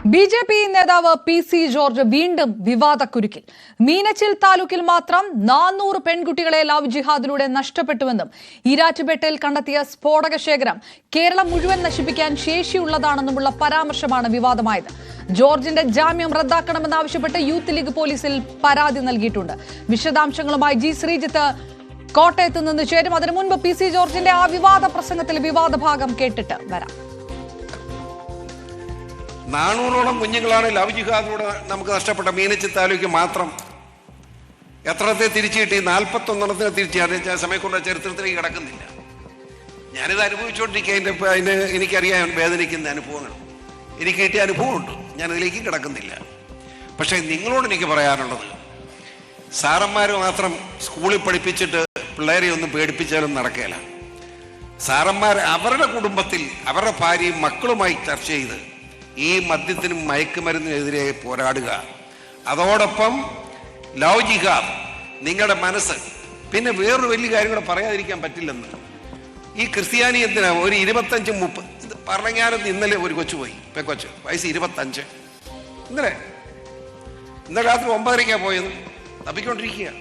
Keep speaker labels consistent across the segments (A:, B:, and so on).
A: BJP. നേതാവ് PC. George വീണ്ടും വിവാദക്കുരുക്കിൽ. മീനച്ചിൽ താലൂക്കിൽ മാത്രം 400 പെൺകുട്ടികളെ ലവ് ജിഹാദിലൂടെ നഷ്ടപ്പെട്ടുവെന്നും ഈരാറ്റുപേട്ടയിൽ കണ്ടെത്തിയ സ്ഫോടക ശേഖരം കേരളം മുഴുവൻ നശിപ്പിക്കാൻ ശേഷിയുള്ളതാണെന്നുമുള്ള പരാമർശമാണ് വിവാദമായത്. ജോർജിന്റെ ജാമ്യം റദ്ദാക്കണമെന്നാവശ്യപ്പെട്ട് യൂത്ത് ലീഗ് പോലീസിൽ പരാതി നൽകിയിട്ടുണ്ട്. വിശദാംശങ്ങളുമായി ജി ശ്രീജിത്ത് കോട്ടയത്ത് നിന്ന് ചേരും. അതിനു മുൻപ് പി.സി. ജോർജിന്റെ ആ വിവാദ പ്രസംഗത്തിൽ വിവാദ ഭാഗം കേട്ടിട്ട് വരാം.
B: 400ഓളം കുഞ്ഞുങ്ങളാണ് ലവ് ജിഹാദിലൂടെ നമുക്ക് നഷ്ടപ്പെട്ട മീനച്ചിൽ താലൂക്ക് മാത്രം. എത്രത്തെ തിരിച്ചു കിട്ടി? 41 തിരിച്ചു. സമയക്കൊണ്ട് ചരിത്രത്തിലേക്ക് കിടക്കുന്നില്ല. ഞാനിത് അനുഭവിച്ചുകൊണ്ടിരിക്കുക. അതിന് എനിക്കറിയാൻ വേദനിക്കുന്ന അനുഭവങ്ങൾ എനിക്ക് കിട്ടിയ അനുഭവമുണ്ട്. ഞാനതിലേക്ക് കിടക്കുന്നില്ല. പക്ഷേ നിങ്ങളോട് എനിക്ക് പറയാനുള്ളത്, സാറന്മാർ മാത്രം സ്കൂളിൽ പഠിപ്പിച്ചിട്ട് പിള്ളേരെ ഒന്നും പേടിപ്പിച്ചാലും നടക്കുകയില്ല. സാറന്മാർ അവരുടെ കുടുംബത്തിൽ അവരുടെ ഭാര്യയും മക്കളുമായി ചർച്ച ചെയ്ത് ഈ മദ്യത്തിനും മയക്കുമരുന്നിനെതിരെ പോരാടുക. അതോടൊപ്പം ലവ് ജിഹാദ് നിങ്ങളുടെ മനസ്സ്. പിന്നെ വേറൊരു വലിയ കാര്യം കൂടെ പറയാതിരിക്കാൻ പറ്റില്ലെന്ന്. ഈ ക്രിസ്ത്യാനി എന്തിനാ ഒരു 25-30 പറഞ്ഞാലും ഇന്നലെ ഒരു കൊച്ചു പോയി, പെക്കൊച്ച്, വയസ്സ് 25. ഇന്നലെ രാത്രി 9:30 പോയത്, തപ്പിക്കൊണ്ടിരിക്കുക.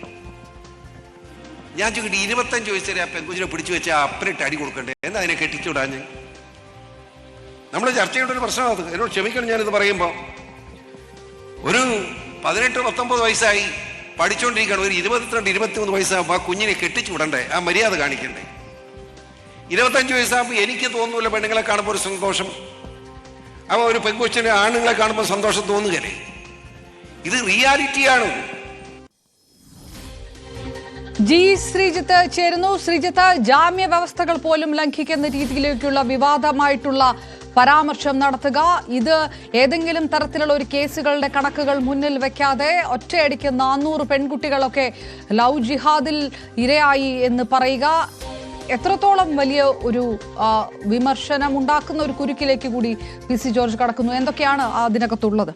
B: ഞാൻ ചോദിക്കട്ടെ, 25 വയസ്സ് ആ പെങ്കൊച്ചിനെ പിടിച്ചു വെച്ചാൽ അപ്പനിട്ട് അടി കൊടുക്കണ്ടേ? എന്നാ അതിനെ കെട്ടിച്ചുവിടാഞ്ഞ്? നമ്മൾ ചർച്ച ചെയ്യേണ്ട ഒരു പ്രശ്നമാണ് അത്. എന്നോട് ക്ഷമിക്കണം ഞാനിത് പറയുമ്പോൾ. ഒരു 18-19 വയസ്സായി പഠിച്ചുകൊണ്ടിരിക്കുകയാണ്. ഒരു 22-23 വയസ്സാകുമ്പോൾ ആ കുഞ്ഞിനെ കെട്ടിച്ചു വിടണ്ടേ? ആ മര്യാദ കാണിക്കണ്ടേ? 25 വയസ്സാകുമ്പോൾ എനിക്ക് തോന്നുന്നില്ല പെണ്ണുങ്ങളെ കാണുമ്പോൾ ഒരു സന്തോഷം. അപ്പോൾ ഒരു പെൺകൊച്ചിനെ ആണുങ്ങളെ കാണുമ്പോൾ സന്തോഷം തോന്നുകയല്ലേ? ഇത് റിയാലിറ്റിയാണ്.
A: ജി ശ്രീജിത്ത് ചേരുന്നു. ശ്രീജിത്ത്, ജാമ്യ വ്യവസ്ഥകൾ പോലും ലംഘിക്കുന്ന രീതിയിലേക്കുള്ള വിവാദമായിട്ടുള്ള പരാമർശം നടത്തുക, ഇത് ഏതെങ്കിലും തരത്തിലുള്ള ഒരു കേസുകളുടെ കണക്കുകൾ മുന്നിൽ വെക്കാതെ ഒറ്റയടിക്ക് 400 പെൺകുട്ടികളൊക്കെ ലവ് ജിഹാദിൽ ഇരയായി എന്ന് പറയുക, എത്രത്തോളം വലിയ ഒരു വിമർശനം ഉണ്ടാക്കുന്ന ഒരു കുരുക്കിലേക്ക് കൂടി പി.സി. ജോർജ് കടക്കുന്നു? എന്തൊക്കെയാണ് അതിനകത്തുള്ളത്?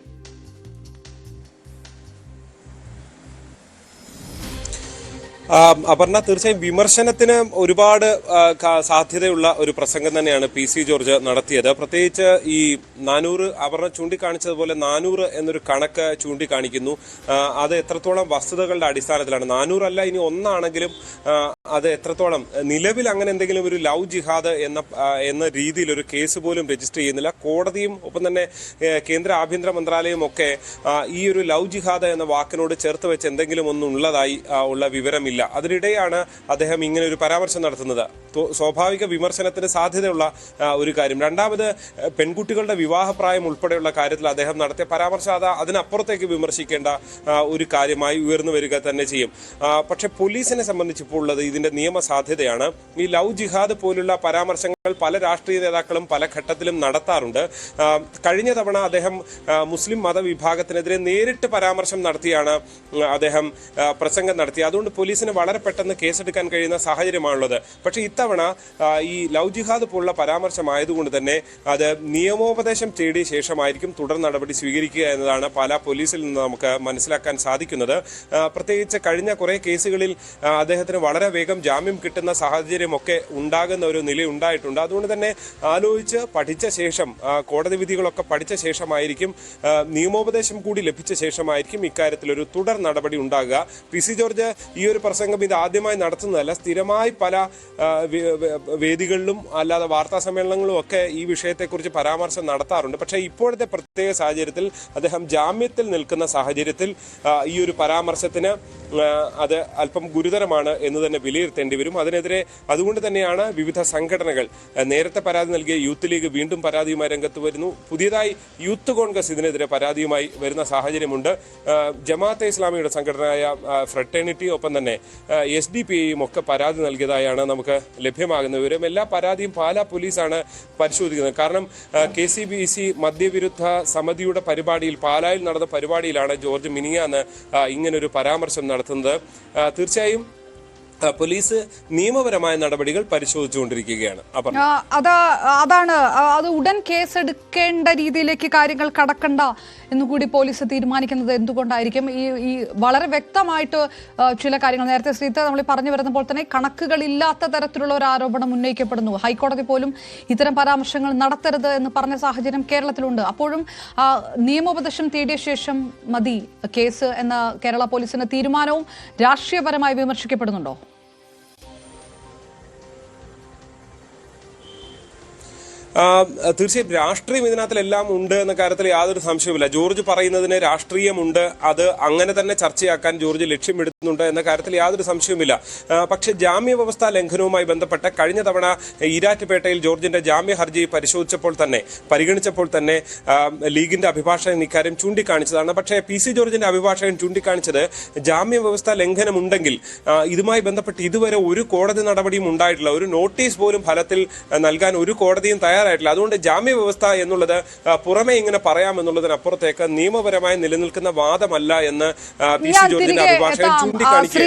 C: അപർണ, തീർച്ചയായും വിമർശനത്തിന് ഒരുപാട് സാധ്യതയുള്ള ഒരു പ്രസംഗം തന്നെയാണ് പി.സി. ജോർജ് നടത്തിയത്. പ്രത്യേകിച്ച് ഈ 400, അപർണ ചൂണ്ടിക്കാണിച്ചതുപോലെ 400 എന്നൊരു കണക്ക് ചൂണ്ടിക്കാണിക്കുന്നു. അത് എത്രത്തോളം വസ്തുതകളുടെ അടിസ്ഥാനത്തിലാണ്? 400 അല്ല, ഇനി 1 ആണെങ്കിലും അത് എത്രത്തോളം നിലവിൽ അങ്ങനെ എന്തെങ്കിലും ഒരു ലവ് ജിഹാദ് എന്ന രീതിയിൽ ഒരു കേസ് പോലും രജിസ്റ്റർ ചെയ്യുന്നില്ല. കോടതിയും ഒപ്പം തന്നെ കേന്ദ്ര ആഭ്യന്തര മന്ത്രാലയവും ഒക്കെ ഈ ഒരു ലവ് ജിഹാദ് എന്ന വാക്കിനോട് ചേർത്ത് വെച്ച് എന്തെങ്കിലും ഒന്നുള്ളതായി ഉള്ള വിവരമില്ല. അതിനിടെയാണ് അദ്ദേഹം ഇങ്ങനെ ഒരു പരാമർശം നടത്തുന്നത്. സ്വാഭാവിക വിമർശനത്തിന് സാധ്യതയുള്ള ഒരു കാര്യം. രണ്ടാമത്, പെൺകുട്ടികളുടെ വിവാഹപ്രായം ഉൾപ്പെടെയുള്ള കാര്യത്തിൽ അദ്ദേഹം നടത്തിയ പരാമർശം അതിനപ്പുറത്തേക്ക് വിമർശിക്കേണ്ട ഒരു കാര്യമായി ഉയർന്നു വരിക തന്നെ ചെയ്യും. പക്ഷെ പോലീസിനെ സംബന്ധിച്ച് ഇപ്പോൾ ഉള്ളത് ഇതിന്റെ നിയമ സാധ്യതയാണ്. ഈ ലവ് ജിഹാദ് പോലുള്ള പരാമർശങ്ങൾ പല രാഷ്ട്രീയ നേതാക്കളും പല ഘട്ടത്തിലും നടത്താറുണ്ട്. കഴിഞ്ഞ തവണ അദ്ദേഹം മുസ്ലിം മതവിഭാഗത്തിനെതിരെ നേരിട്ട് പരാമർശം നടത്തിയാണ് അദ്ദേഹം പ്രസംഗം നടത്തിയത്. അതുകൊണ്ട് പോലീസിന് വളരെ പെട്ടെന്ന് കേസെടുക്കാൻ കഴിയുന്ന സാഹചര്യമാണുള്ളത്. പക്ഷേ ഇത്തവണ ഈ ലവ് ജിഹാദ് പോലുള്ള പരാമർശമായതുകൊണ്ട് തന്നെ അത് നിയമോപദേശം തേടിയ ശേഷമായിരിക്കും തുടർ നടപടി സ്വീകരിക്കുക എന്നതാണ് പാലാ പോലീസിൽ നിന്ന് നമുക്ക് മനസ്സിലാക്കാൻ സാധിക്കുന്നത്. പ്രത്യേകിച്ച് കഴിഞ്ഞ കുറേ കേസുകളിൽ അദ്ദേഹത്തിന് വളരെ വേഗം ജാമ്യം കിട്ടുന്ന സാഹചര്യമൊക്കെ ഉണ്ടാകുന്ന ഒരു നിലയുണ്ടായിട്ടുണ്ട്. അതുകൊണ്ട് തന്നെ ആലോചിച്ച് പഠിച്ച ശേഷം, കോടതി വിധികളൊക്കെ പഠിച്ച ശേഷമായിരിക്കും, നിയമോപദേശം കൂടി ലഭിച്ച ശേഷമായിരിക്കും ഇക്കാര്യത്തിൽ ഒരു തുടർ നടപടി ഉണ്ടാകുക. പി.സി. ജോർജ് ഈ ഒരു പ്രസംഗം ഇത് ആദ്യമായി നടത്തുന്നതല്ല. സ്ഥിരമായി പല വേദികളിലും അല്ലാതെ വാർത്താ സമ്മേളനങ്ങളും ഒക്കെ ഈ വിഷയത്തെക്കുറിച്ച് പരാമർശം നടത്താറുണ്ട്. പക്ഷേ ഇപ്പോഴത്തെ പ്രത്യേക സാഹചര്യത്തിൽ അദ്ദേഹം ജാമ്യത്തിൽ നിൽക്കുന്ന സാഹചര്യത്തിൽ ഈ ഒരു പരാമർശത്തിന് അത് അല്പം ഗുരുതരമാണ് എന്ന് തന്നെ വിലയിരുത്തേണ്ടി വരും. അതുകൊണ്ട് തന്നെയാണ് വിവിധ സംഘടനകൾ നേരത്തെ പരാതി നൽകിയ യൂത്ത് ലീഗ് വീണ്ടും പരാതിയുമായി രംഗത്ത് വരുന്നു. പുതിയതായി യൂത്ത് കോൺഗ്രസ് ഇതിനെതിരെ പരാതിയുമായി വരുന്ന സാഹചര്യമുണ്ട്. ജമാഅത്തെ ഇസ്ലാമിയുടെ സംഘടനയായ ഫ്രട്ടേണിറ്റി, ഒപ്പം തന്നെ SDP-യും ഒക്കെ പരാതി നൽകിയതായാണ് നമുക്ക് ലഭ്യമാകുന്ന വിവരം. എല്ലാ പരാതിയും പാലാ പോലീസാണ് പരിശോധിക്കുന്നത്. കാരണം KCBC മദ്യവിരുദ്ധ സമിതിയുടെ പരിപാടിയിൽ, പാലായിൽ നടന്ന പരിപാടിയിലാണ് ജോർജ് മിനിയാന്ന് ഇങ്ങനൊരു പരാമർശം നടത്തുന്നത്. തീർച്ചയായും പോലീസ് നിയമപരമായ നടപടികൾ പരിശോധിച്ചുകൊണ്ടിരിക്കുകയാണ്.
A: അത് ഉടൻ കേസെടുക്കേണ്ട രീതിയിലേക്ക് കാര്യങ്ങൾ കടക്കണ്ട എന്നുകൂടി പോലീസ് തീരുമാനിക്കുന്നത് എന്തുകൊണ്ടായിരിക്കും? ഈ വളരെ വ്യക്തമായിട്ട് ചില കാര്യങ്ങൾ നേരത്തെ ശ്രീത നമ്മൾ പറഞ്ഞു വരുമ്പോൾ തന്നെ കണക്കുകളില്ലാത്ത തരത്തിലുള്ള ഒരു ആരോപണം ഉന്നയിക്കപ്പെടുന്നു. ഹൈക്കോടതി പോലും ഇത്തരം പരാമർശങ്ങൾ നടത്തരുത് എന്ന് പറഞ്ഞ സാഹചര്യം കേരളത്തിലുണ്ട്. അപ്പോഴും നിയമോപദേശം തേടിയ ശേഷം മതി കേസ് എന്ന കേരള പോലീസിന്റെ തീരുമാനവും രാഷ്ട്രീയപരമായി വിമർശിക്കപ്പെടുന്നുണ്ടോ?
C: തീർച്ചയായും രാഷ്ട്രീയം ഇതിനകത്തിലെല്ലാം ഉണ്ട് എന്ന കാര്യത്തിൽ യാതൊരു സംശയവുമില്ല. ജോർജ് പറയുന്നതിന് രാഷ്ട്രീയമുണ്ട്, അത് അങ്ങനെ തന്നെ ചർച്ചയാക്കാൻ ജോർജ് ലക്ഷ്യമിടുന്നുണ്ട് എന്ന കാര്യത്തിൽ യാതൊരു സംശയവുമില്ല. പക്ഷേ ജാമ്യ വ്യവസ്ഥാ ലംഘനവുമായി ബന്ധപ്പെട്ട കഴിഞ്ഞ തവണ ഈരാറ്റുപേട്ടയിൽ ജോർജിന്റെ ജാമ്യ ഹർജി പരിഗണിച്ചപ്പോൾ തന്നെ ലീഗിന്റെ അഭിഭാഷകൻ ഇക്കാര്യം ചൂണ്ടിക്കാണിച്ചതാണ്. പക്ഷേ PC ജോർജിന്റെ അഭിഭാഷകൻ ചൂണ്ടിക്കാണിച്ചത് ജാമ്യ വ്യവസ്ഥാ ലംഘനമുണ്ടെങ്കിൽ ഇതുമായി ബന്ധപ്പെട്ട് ഇതുവരെ ഒരു കോടതി നടപടിയും ഉണ്ടായിട്ടില്ല, ഒരു നോട്ടീസ് പോലും ഫലത്തിൽ നൽകാൻ ഒരു കോടതിയും തയ്യാറായിട്ടില്ല. അതുകൊണ്ട് ജാമ്യ വ്യവസ്ഥ എന്നുള്ളത് പുറമെ ഇങ്ങനെ പറയാമെന്നുള്ളതിനപ്പുറത്തേക്ക് നിയമപരമായി നിലനിൽക്കുന്ന വാദമല്ല എന്ന് PC ജോർജിന്റെ അഭിഭാഷകൻ ചൂണ്ടിക്കാണിച്ചു.